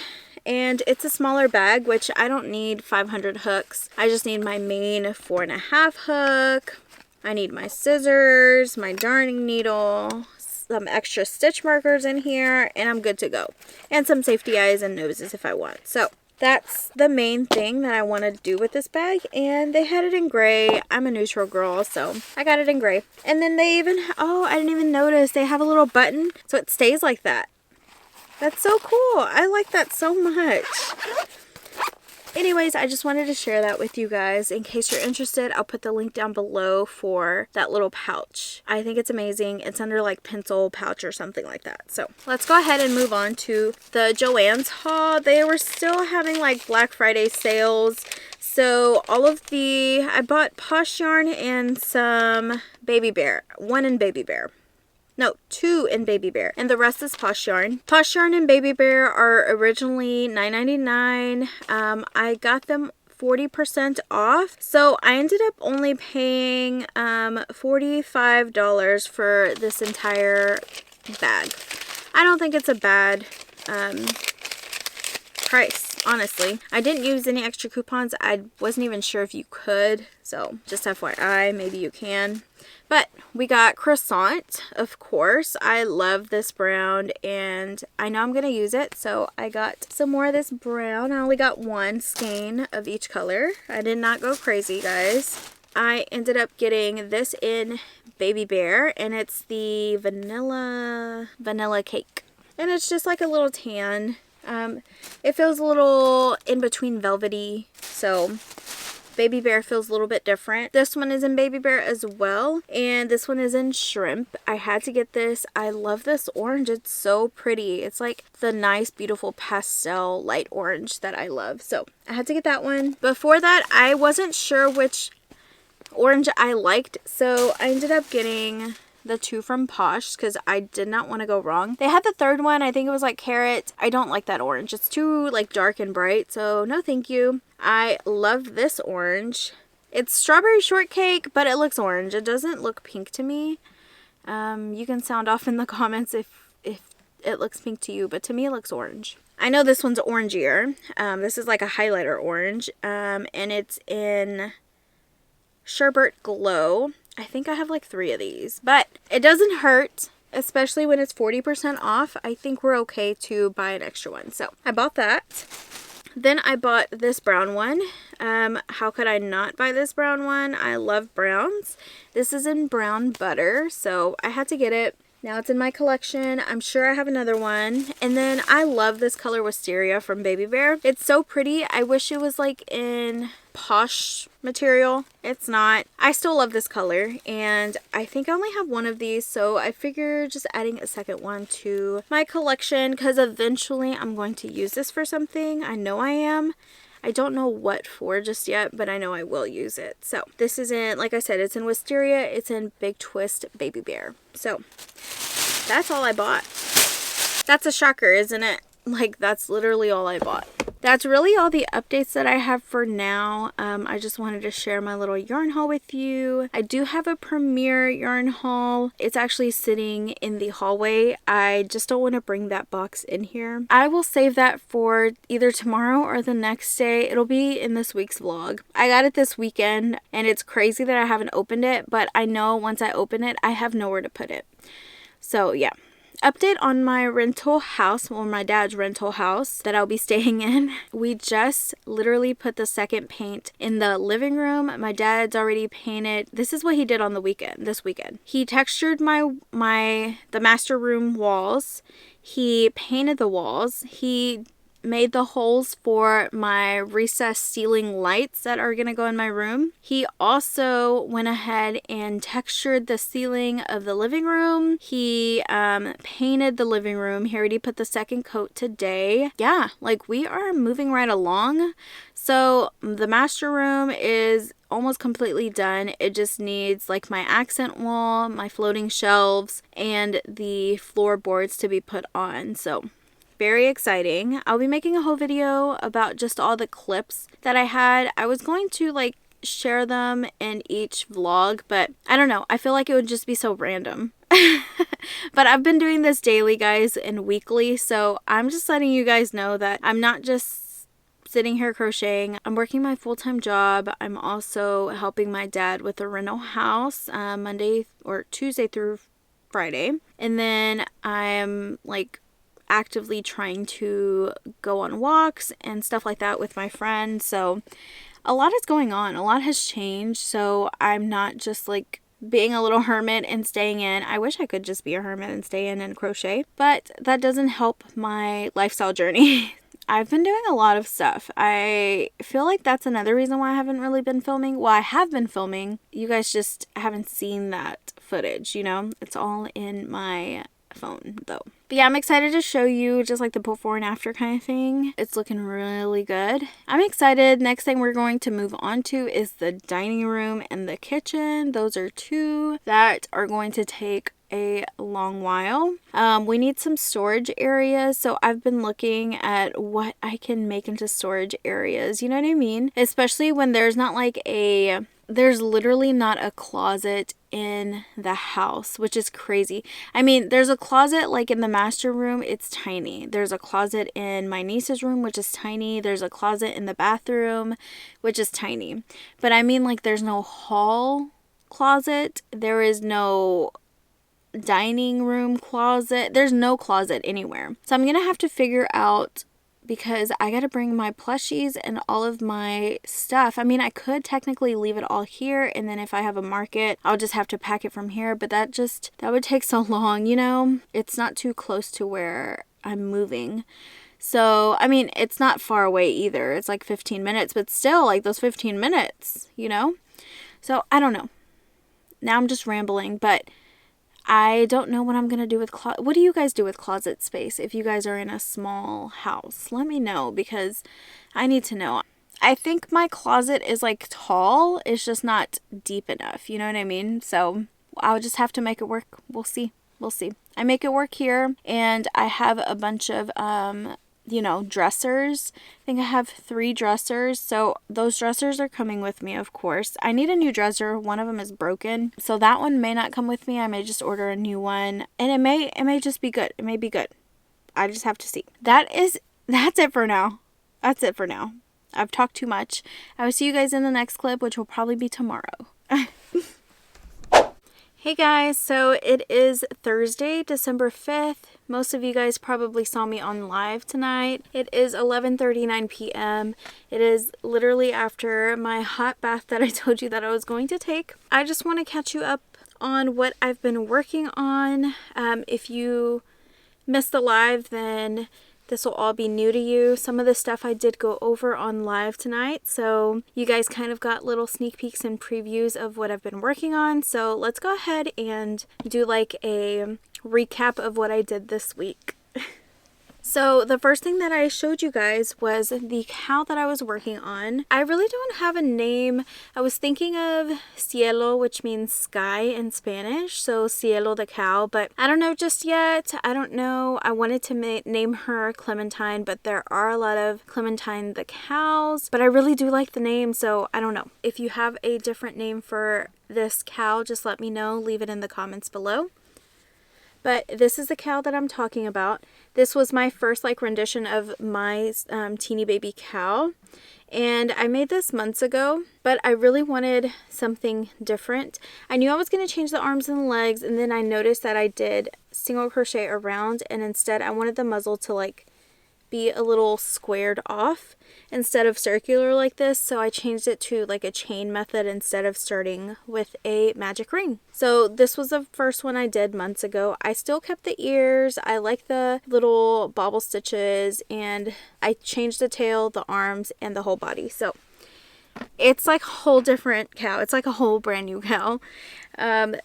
And it's a smaller bag, which I don't need 500 hooks. I just need my main 4.5 hook. I need my scissors, my darning needle, some extra stitch markers in here, and I'm good to go. And some safety eyes and noses if I want. So that's the main thing that I want to do with this bag, and they had it in gray. I'm a neutral girl, so I got it in gray. And then they even, oh, I didn't even notice, they have a little button so it stays like that. That's so cool. I like that so much. Anyways, I just wanted to share that with you guys. In case you're interested, I'll put the link down below for that little pouch. I think it's amazing. It's under like pencil pouch or something like that. So let's go ahead and move on to the Joann's haul. They were still having like Black Friday sales. So I bought Posh yarn and some Baby Bear. One in Baby Bear. No, 2 in Baby Bear. And the rest is Posh yarn. Posh yarn and Baby Bear are originally $9.99. I got them 40% off. So I ended up only paying $45 for this entire bag. I don't think it's a bad price, honestly. I didn't use any extra coupons. I wasn't even sure if you could, so just FYI, maybe you can. But we got Croissant, of course. I love this brown and I know I'm going to use it, so I got some more of this brown. I only got one skein of each color. I did not go crazy, guys. I ended up getting this in Baby Bear, and it's the vanilla cake. And it's just like a little tan. It feels a little in between velvety, so Baby Bear feels a little bit different. This one is in Baby Bear as well, and this one is in Shrimp. I had to get this. I love this orange. It's so pretty. It's like the nice, beautiful pastel light orange that I love, so I had to get that one. Before that, I wasn't sure which orange I liked, so I ended up getting the two from Posh because I did not want to go wrong. They had the third one. I think it was like carrot. I don't like that orange. It's too like dark and bright, so no thank you. I love this orange. It's strawberry shortcake, but it looks orange. It doesn't look pink to me. You can sound off in the comments if it looks pink to you, but to me it looks orange. I know this one's orangier. This is like a highlighter orange, and it's in Sherbet Glow. I think I have like 3 of these, but it doesn't hurt, especially when it's 40% off. I think we're okay to buy an extra one. So I bought that. Then I bought this brown one. How could I not buy this brown one? I love browns. This is in brown butter, so I had to get it. Now it's in my collection. I'm sure I have another one. And then I love this color Wisteria from Baby Bear. It's so pretty. I wish it was like in Posh material. It's not. I still love this color, and I think I only have one of these, so I figure just adding a second one to my collection because eventually I'm going to use this for something. I know I am. I don't know what for just yet, but I know I will use it. So this is in, like I said, it's in Wisteria. It's in Big Twist Baby Bear. So that's all I bought. That's a shocker, isn't it? Like, that's literally all I bought. That's really all the updates that I have for now. I just wanted to share my little yarn haul with you. I do have a premiere yarn haul. It's actually sitting in the hallway. I just don't want to bring that box in here. I will save that for either tomorrow or the next day. It'll be in this week's vlog. I got it this weekend, and it's crazy that I haven't opened it, but I know once I open it, I have nowhere to put it. So yeah. Update on my rental house, or my dad's rental house that I'll be staying in. We just literally put the second paint in the living room. My dad's already painted. This is what he did on the weekend, this weekend. He textured the master room walls. He painted the walls. He made the holes for my recessed ceiling lights that are gonna go in my room. He also went ahead and textured the ceiling of the living room. He painted the living room. He already put the second coat today. Yeah, like we are moving right along. So the master room is almost completely done. It just needs like my accent wall, my floating shelves, and the floorboards to be put on. So very exciting. I'll be making a whole video about just all the clips that I had. I was going to like share them in each vlog, but I don't know. I feel like it would just be so random. But I've been doing this daily, guys, and weekly, so I'm just letting you guys know that I'm not just sitting here crocheting. I'm working my full-time job. I'm also helping my dad with the rental house Monday or Tuesday through Friday. And then I'm like actively trying to go on walks and stuff like that with my friends. So a lot is going on. A lot has changed. So I'm not just like being a little hermit and staying in. I wish I could just be a hermit and stay in and crochet, but that doesn't help my lifestyle journey. I've been doing a lot of stuff. I feel like that's another reason why I haven't really been filming. Well, I have been filming. You guys just haven't seen that footage, you know? It's all in my phone though. But yeah, I'm excited to show you just like the before and after kind of thing. It's looking really good. I'm excited. Next thing we're going to move on to is the dining room and the kitchen. Those are two that are going to take a long while. We need some storage areas, so I've been looking at what I can make into storage areas, you know what I mean? Especially when there's not like there's literally not a closet in the house, which is crazy. I mean, there's a closet like in the master room, it's tiny. There's a closet in my niece's room, which is tiny. There's a closet in the bathroom, which is tiny. But I mean, like, there's no hall closet. There is no dining room closet. There's no closet anywhere. So I'm gonna have to figure out, because I got to bring my plushies and all of my stuff. I mean, I could technically leave it all here, and then if I have a market, I'll just have to pack it from here, but that would take so long, you know? It's not too close to where I'm moving. So, I mean, it's not far away either. It's like 15 minutes, but still, like, those 15 minutes, you know? So, I don't know. Now I'm just rambling, but I don't know what I'm going to do with closet. What do you guys do with closet space if you guys are in a small house? Let me know, because I need to know. I think my closet is like tall. It's just not deep enough. You know what I mean? So I'll just have to make it work. We'll see. We'll see. I make it work here, and I have a bunch of you know, dressers. I think I have 3 dressers, so those dressers are coming with me, of course. I need a new dresser. One of them is broken, so that one may not come with me. I may just order a new one, and it may just be good. It may be good. I just have to see. That's it for now. That's it for now. I've talked too much. I will see you guys in the next clip, which will probably be tomorrow. Hey guys, so it is Thursday, December 5th. Most of you guys probably saw me on live tonight. It is 11:39 p.m. It is literally after my hot bath that I told you that I was going to take. I just want to catch you up on what I've been working on. If you missed the live, then this will all be new to you. Some of the stuff I did go over on live tonight, so you guys kind of got little sneak peeks and previews of what I've been working on. So let's go ahead and do like a recap of what I did this week. So the first thing that I showed you guys was the cow that I was working on. I really don't have a name. I was thinking of cielo, which means sky in Spanish. So cielo the cow, but I don't know just yet. I don't know. I wanted to name her Clementine, but there are a lot of Clementine the cows, but I really do like the name. So I don't know. If you have a different name for this cow, just let me know. Leave it in the comments below. But this is the cow that I'm talking about. This was my first like rendition of my teeny baby cow. And I made this months ago, but I really wanted something different. I knew I was going to change the arms and the legs, and then I noticed that I did single crochet around, and instead I wanted the muzzle to like be a little squared off instead of circular like this, so I changed it to like a chain method instead of starting with a magic ring. So this was the first one I did months ago. I still kept the ears. I like the little bobble stitches, and I changed the tail, the arms, and the whole body. So it's like a whole different cow. It's like a whole brand new cow.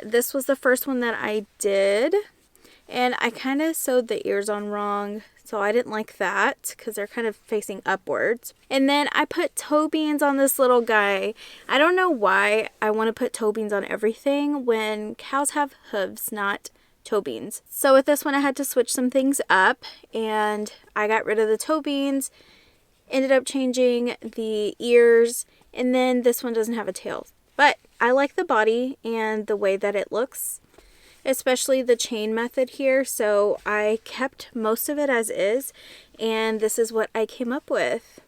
This was the first one that I did, and I kind of sewed the ears on wrong. So I didn't like that because they're kind of facing upwards. And then I put toe beans on this little guy. I don't know why I want to put toe beans on everything when cows have hooves, not toe beans. So with this one I had to switch some things up, and I got rid of the toe beans, ended up changing the ears, and then this one doesn't have a tail. But I like the body and the way that it looks, especially the chain method here, so I kept most of it as is, and this is what I came up with.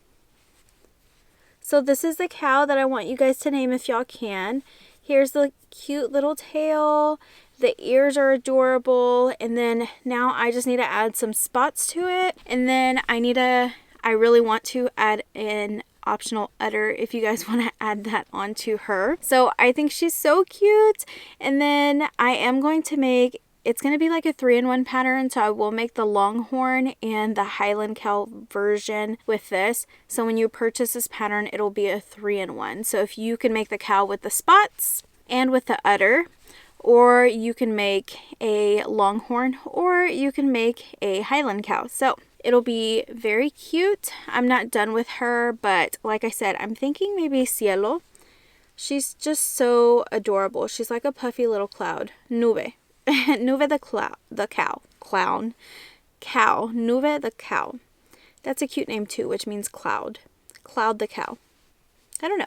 So this is the cow that I want you guys to name if y'all can. Here's the cute little tail. The ears are adorable, and then now I just need to add some spots to it, and then I really want to add an optional udder if you guys want to add that onto her. So I think she's so cute. And then I am going to make, it's going to be like a 3-in-1 pattern, so I will make the Longhorn and the Highland cow version with this. So when you purchase this pattern, it'll be a 3-in-1. So if you can make the cow with the spots and with the udder, or you can make a Longhorn, or you can make a Highland cow. So it'll be very cute. I'm not done with her, but like I said, I'm thinking maybe cielo. She's just so adorable. She's like a puffy little cloud. Nube. Nuve the cow. Nuve the cow. That's a cute name too, which means cloud. Cloud the cow. I don't know.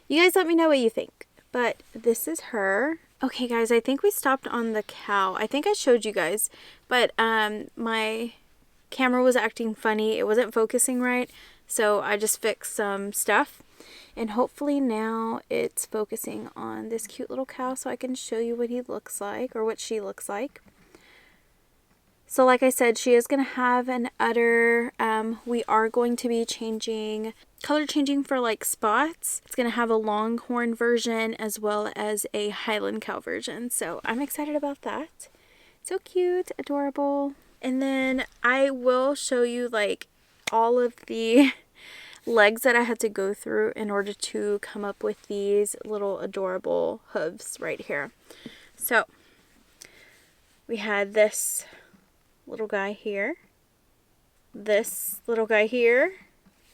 You guys let me know what you think. But this is her. Okay guys, I think we stopped on the cow. I think I showed you guys, but my camera was acting funny. It wasn't focusing right, so I just fixed some stuff. And hopefully now it's focusing on this cute little cow so I can show you what he looks like, or what she looks like. So like I said, she is going to have an udder. We are going to be color changing for like spots. It's going to have a longhorn version as well as a Highland cow version. So I'm excited about that. So cute, adorable. And then I will show you like all of the legs that I had to go through in order to come up with these little adorable hooves right here. So we had this little guy here, this little guy here,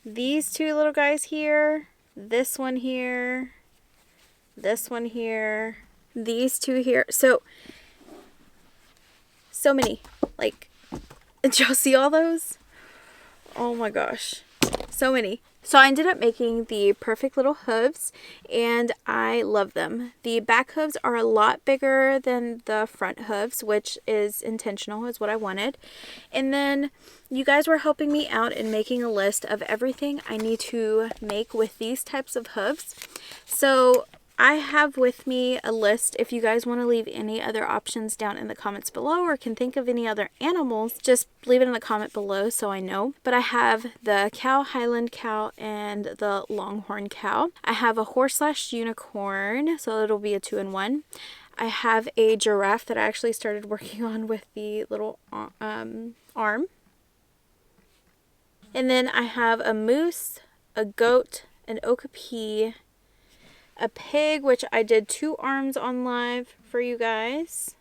these two little guys here, this one here, this one here, these two here. So many. Like, did y'all see all those? Oh my gosh, so many. So I ended up making the perfect little hooves, and I love them. The back hooves are a lot bigger than the front hooves, which is intentional, is what I wanted. And then you guys were helping me out in making a list of everything I need to make with these types of hooves. So I have with me a list. If you guys want to leave any other options down in the comments below, or can think of any other animals, just leave it in the comment below so I know. But I have the cow, Highland cow, and the longhorn cow. I have a horse/unicorn, so it'll be a 2-in-1. I have a giraffe that I actually started working on with the little arm. And then I have a moose, a goat, an okapi, a pig, which I did 2 arms on live for you guys.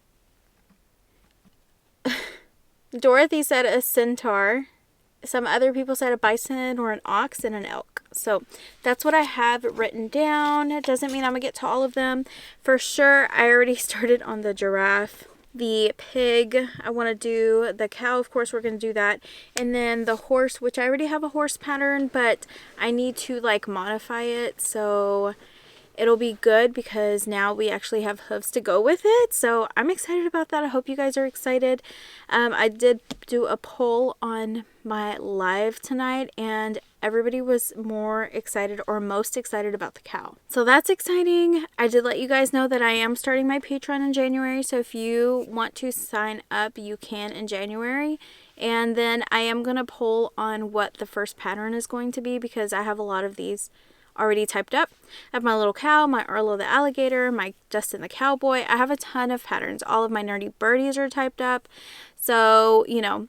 Dorothy said a centaur. Some other people said a bison or an ox and an elk. So that's what I have written down. It doesn't mean I'm going to get to all of them. For sure, I already started on the giraffe. The pig, I want to do. The cow, of course, we're going to do that. And then the horse, which I already have a horse pattern, but I need to like modify it. So it'll be good because now we actually have hooves to go with it. So I'm excited about that. I hope you guys are excited. I did do a poll on my live tonight, and everybody was more excited, or most excited, about the cow. So that's exciting. I did let you guys know that I am starting my Patreon in January. So if you want to sign up, you can in January. And then I am going to poll on what the first pattern is going to be, because I have a lot of these already typed up. I have my little cow, my Arlo the alligator, my Justin the cowboy. I have a ton of patterns. All of my nerdy birdies are typed up. So, you know,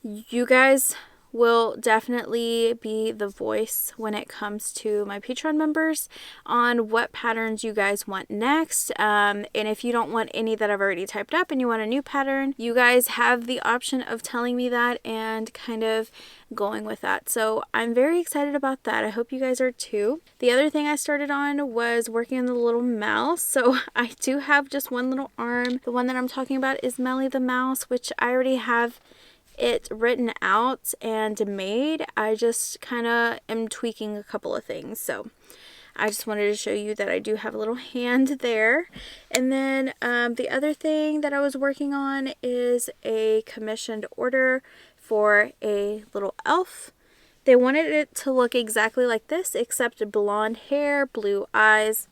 you guys will definitely be the voice when it comes to my Patreon members on what patterns you guys want next. And if you don't want any that I've already typed up and you want a new pattern, you guys have the option of telling me that and kind of going with that. So I'm very excited about that. I hope you guys are too. The other thing I started on was working on the little mouse. So I do have just one little arm. The one that I'm talking about is Melly the mouse, which I already have it written out and made. I just kind of am tweaking a couple of things. So I just wanted to show you that I do have a little hand there. And then the other thing that I was working on is a commissioned order for a little elf. They wanted it to look exactly like this, except blonde hair, blue eyes.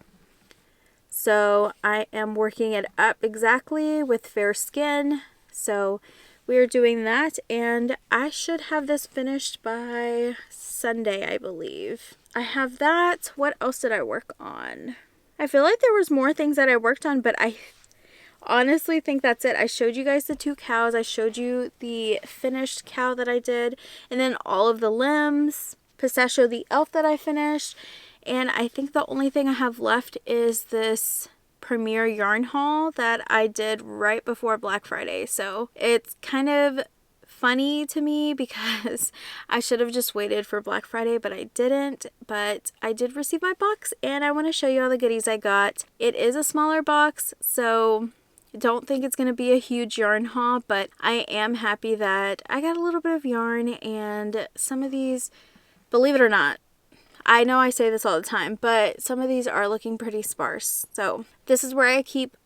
So I am working it up exactly with fair skin. So we are doing that, and I should have this finished by Sunday, I believe. I have that. What else did I work on? I feel like there was more things that I worked on, but I honestly think that's it. I showed you guys the 2 cows. I showed you the finished cow that I did, and then all of the limbs. Pistachio the elf that I finished, and I think the only thing I have left is this premiere yarn haul that I did right before Black Friday. So it's kind of funny to me because I should have just waited for Black Friday, but I didn't. But I did receive my box, and I want to show you all the goodies I got. It is a smaller box, so don't think it's going to be a huge yarn haul, but I am happy that I got a little bit of yarn, and some of these, believe it or not, I know I say this all the time, but some of these are looking pretty sparse. So this is where I keep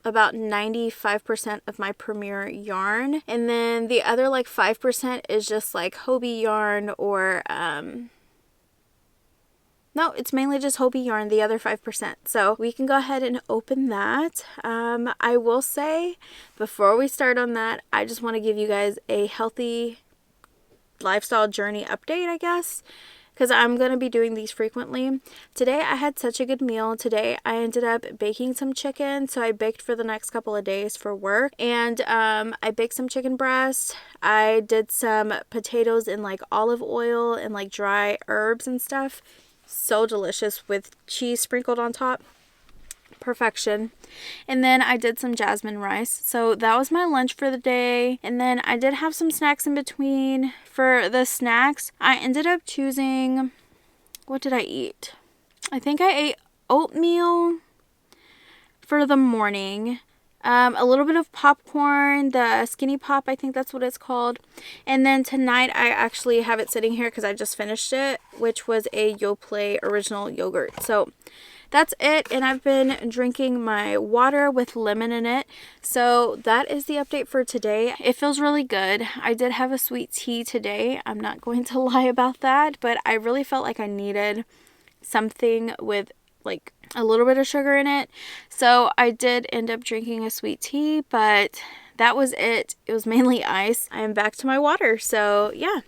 about 95% of my Premier yarn, and then the other like 5% is just like Hobie yarn, or no, it's mainly just Hobie yarn, the other 5%. So we can go ahead and open that. I will say, before we start on that, I just want to give you guys a healthy lifestyle journey update, I guess, because I'm going to be doing these frequently. Today I had such a good meal. Today I ended up baking some chicken, so I baked for the next couple of days for work, and I baked some chicken breast. I did some potatoes in like olive oil and like dry herbs and stuff. So delicious with cheese sprinkled on top. Perfection. And then I did some jasmine rice. So that was my lunch for the day. And then I did have some snacks in between. For the snacks, I ended up choosing, what did I eat? I think I ate oatmeal for the morning. A little bit of popcorn, the Skinny Pop, I think that's what it's called. And then tonight I actually have it sitting here because I just finished it, which was a Yoplait original yogurt. So that's it, and I've been drinking my water with lemon in it. So that is the update for today. It feels really good. I did have a sweet tea today. I'm not going to lie about that, but I really felt like I needed something with like a little bit of sugar in it. So I did end up drinking a sweet tea, but that was it. It was mainly ice. I am back to my water. So yeah,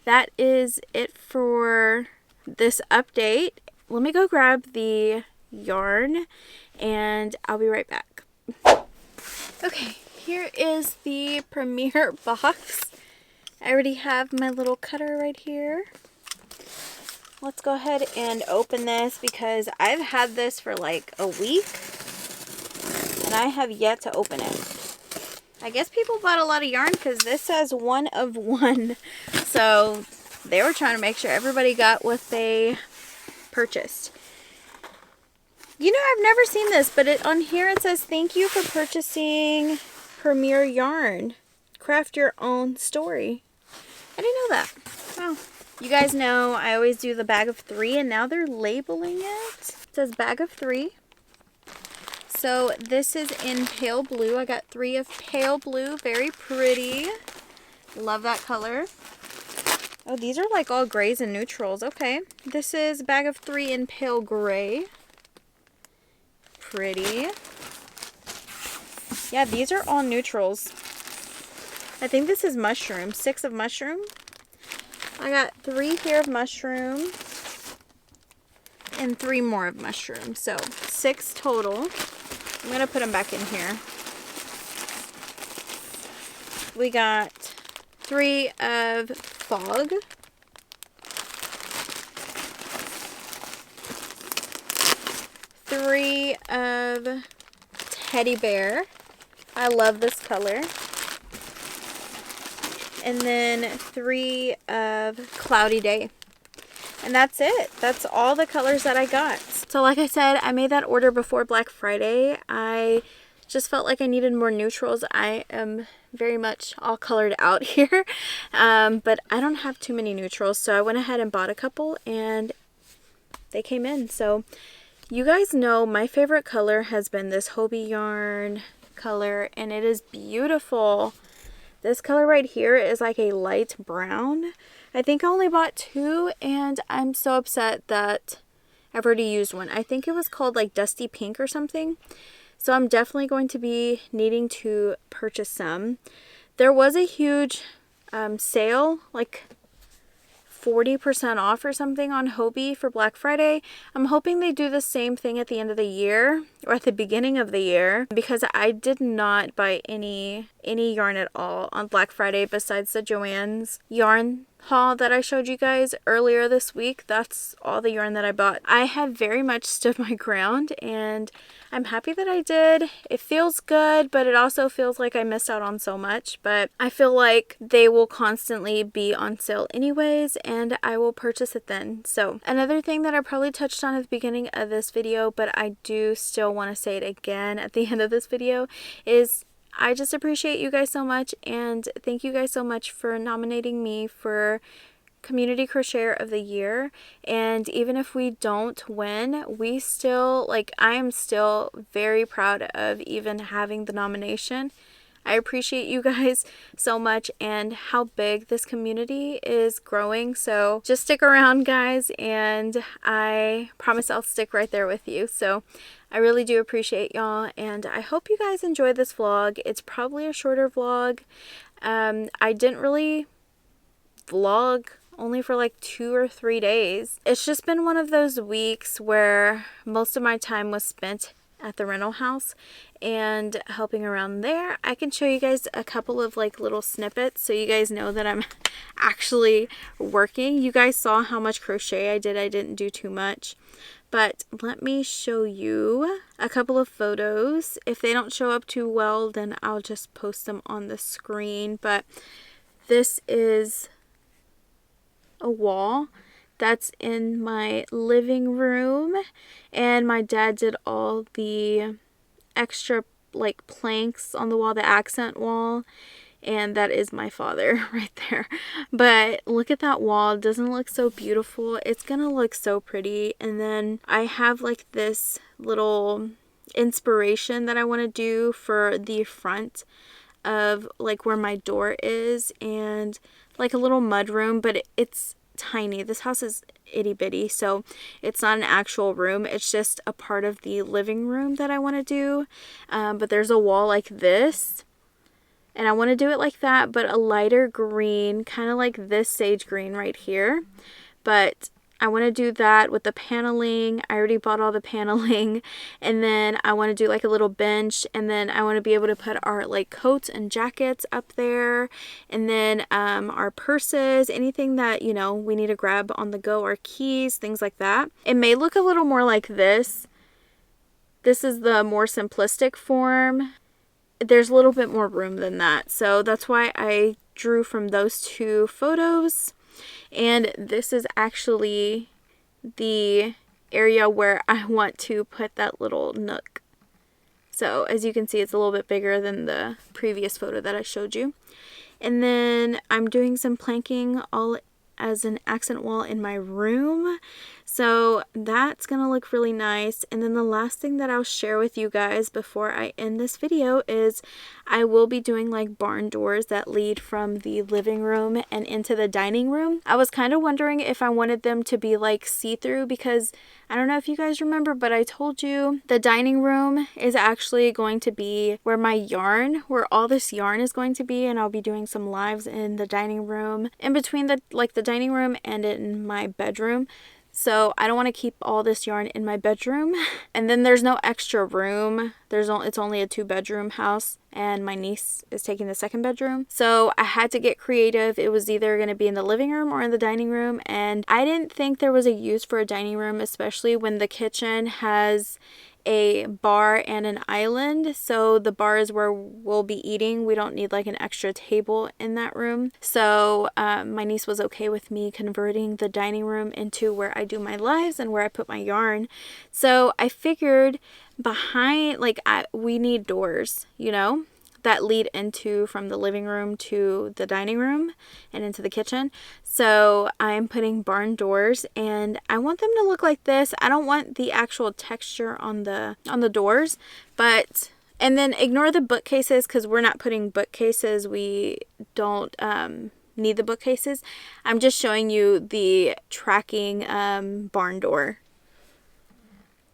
that is it for this update. Let me go grab the yarn and I'll be right back. Okay, here is the Premier box. I already have my little cutter right here. Let's go ahead and open this because I've had this for like a week and I have yet to open it. I guess people bought a lot of yarn because this says 1 of 1. So they were trying to make sure everybody got what they purchased. You know, I've never seen this, but on here it says, thank you for purchasing Premier yarn. Craft your own story. I didn't know that. Wow. You guys know I always do the bag of 3, and now they're labeling it. It says bag of 3. So this is in pale blue. I got 3 of pale blue. Very pretty. Love that color. Oh, these are like all grays and neutrals. Okay. This is bag of 3 in pale gray. Pretty. Yeah, these are all neutrals. I think this is mushroom. 6 of mushroom. I got 3 here of mushroom and 3 more of mushroom. So 6 total. I'm going to put them back in here. We got 3 of fog. 3 of teddy bear. I love this color. And then 3 of cloudy day. And that's it. That's all the colors that I got. So like I said, I made that order before Black Friday. I just felt like I needed more neutrals. I am very much all colored out here. But I don't have too many neutrals. So I went ahead and bought a couple and they came in. So you guys know my favorite color has been this Hobie yarn color. And it is beautiful. This color right here is like a light brown. I think I only bought 2 and I'm so upset that I've already used one. I think it was called like Dusty Pink or something. So I'm definitely going to be needing to purchase some. There was a huge sale, like 40% off or something on Hobie for Black Friday. I'm hoping they do the same thing at the end of the year or at the beginning of the year because I did not buy any any yarn at all on Black Friday besides the Joann's yarn haul that I showed you guys earlier this week. That's all the yarn that I bought. I have very much stood my ground, and I'm happy that I did. It feels good, but it also feels like I missed out on so much. But I feel like they will constantly be on sale anyways, and I will purchase it then. So another thing that I probably touched on at the beginning of this video, but I do still want to say it again at the end of this video, is I just appreciate you guys so much, and thank you guys so much for nominating me for Community Crocheter of the Year. And even if we don't win, we still, like, I am still very proud of even having the nomination. I appreciate you guys so much and how big this community is growing. So just stick around, guys, and I promise I'll stick right there with you. So I really do appreciate y'all, and I hope you guys enjoy this vlog. It's probably a shorter vlog. I didn't really vlog only for like 2 or 3 days. It's just been one of those weeks where most of my time was spent at the rental house and helping around there. I can show you guys a couple of like little snippets so you guys know that I'm actually working. You guys saw how much crochet I did. I didn't do too much. But let me show you a couple of photos. If they don't show up too well, then I'll just post them on the screen. But this is a wall that's in my living room, and my dad did all the extra like planks on the wall, the accent wall, and that is my father right there. But look at that wall. Doesn't it look so beautiful? It's gonna look so pretty. And then I have like this little inspiration that I want to do for the front of like where my door is, and like a little mud room, but it's tiny. This house is itty bitty, so it's not an actual room. It's just a part of the living room that I want to do. But there's a wall like this, and I want to do it like that, but a lighter green, kind of like this sage green right here. But I want to do that with the paneling. I already bought all the paneling. And then I want to do like a little bench. And then I want to be able to put our like coats and jackets up there. And then our purses, anything that, you know, we need to grab on the go, our keys, things like that. It may look a little more like this. This is the more simplistic form. There's a little bit more room than that. So that's why I drew from those two photos. And this is actually the area where I want to put that little nook. So as you can see, it's a little bit bigger than the previous photo that I showed you. And then I'm doing some planking all as an accent wall in my room. So that's gonna look really nice. And then the last thing that I'll share with you guys before I end this video is I will be doing like barn doors that lead from the living room and into the dining room. I was kind of wondering if I wanted them to be like see-through, because I don't know if you guys remember, but I told you the dining room is actually going to be where my yarn, where all this yarn is going to be, and I'll be doing some lives in the dining room, in between the dining room and in my bedroom. So I don't want to keep all this yarn in my bedroom. And then there's no extra room. It's only a 2-bedroom house, and my niece is taking the 2nd bedroom. So I had to get creative. It was either going to be in the living room or in the dining room. And I didn't think there was a use for a dining room, especially when the kitchen has a bar and an island. So the bar is where we'll be eating. We don't need like an extra table in that room. So my niece was okay with me converting the dining room into where I do my lives and where I put my yarn. So I figured behind, we need doors, you know, that lead into from the living room to the dining room and into the kitchen. So I'm putting barn doors, and I want them to look like this. I don't want the actual texture on the doors, but, and then ignore the bookcases because we're not putting bookcases. We don't need the bookcases. I'm just showing you the tracking barn door.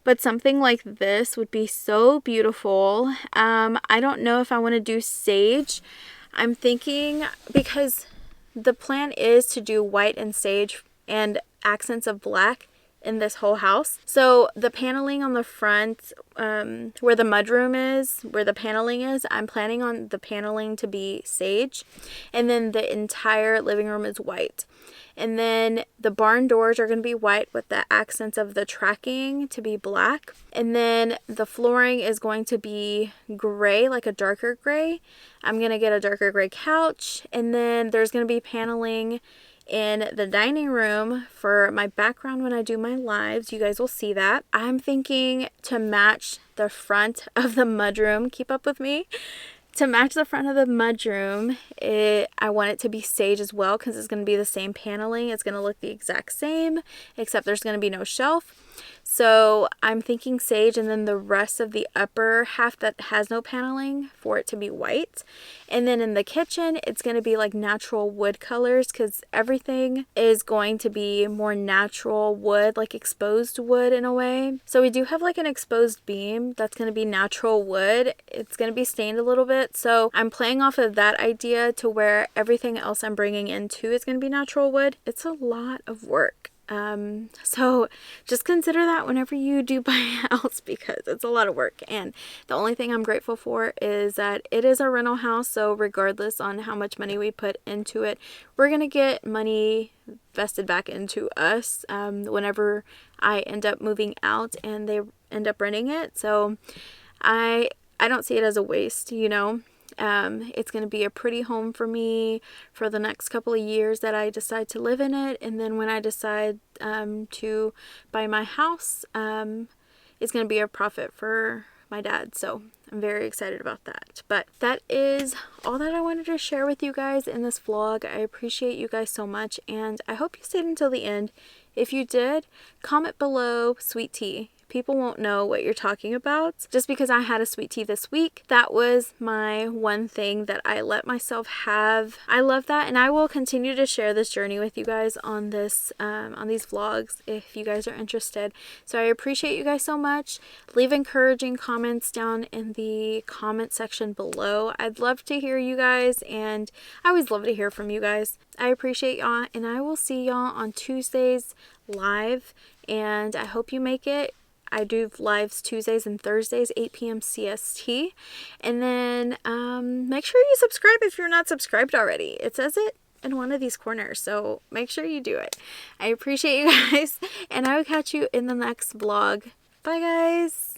But something like this would be so beautiful. I don't know if I want to do sage. I'm thinking, because the plan is to do white and sage and accents of black in this whole house. So the paneling on the front, where the mudroom is, where the paneling is, I'm planning on the paneling to be sage. And then the entire living room is white. And then the barn doors are going to be white with the accents of the tracking to be black. And then the flooring is going to be gray, like a darker gray. I'm going to get a darker gray couch. And then there's going to be paneling in the dining room for my background when I do my lives. You guys will see that. I'm thinking to match the front of the mudroom. Keep up with me. To match the front of the mudroom, I want it to be sage as well because it's going to be the same paneling. It's going to look the exact same, except there's going to be no shelf. So I'm thinking sage, and then the rest of the upper half that has no paneling for it to be white. And then in the kitchen, it's going to be like natural wood colors because everything is going to be more natural wood, like exposed wood in a way. So we do have like an exposed beam that's going to be natural wood. It's going to be stained a little bit. So I'm playing off of that idea to where everything else I'm bringing into is going to be natural wood. It's a lot of work. So just consider that whenever you do buy a house because it's a lot of work. And the only thing I'm grateful for is that it is a rental house. So regardless on how much money we put into it, we're going to get money vested back into us, whenever I end up moving out and they end up renting it. So I don't see it as a waste, you know. It's going to be a pretty home for me for the next couple of years that I decide to live in it. And then when I decide to buy my house, it's going to be a profit for my dad. So I'm very excited about that. But that is all that I wanted to share with you guys in this vlog. I appreciate you guys so much, and I hope you stayed until the end. If you did, comment below sweet tea. People won't know what you're talking about. Just because I had a sweet tea this week, that was my one thing that I let myself have. I love that, and I will continue to share this journey with you guys on this, on these vlogs if you guys are interested. So I appreciate you guys so much. Leave encouraging comments down in the comment section below. I'd love to hear you guys, and I always love to hear from you guys. I appreciate y'all, and I will see y'all on Tuesdays live, and I hope you make it. I do lives Tuesdays and Thursdays, 8 p.m. CST. And then make sure you subscribe if you're not subscribed already. It says it in one of these corners, so make sure you do it. I appreciate you guys, and I will catch you in the next vlog. Bye, guys.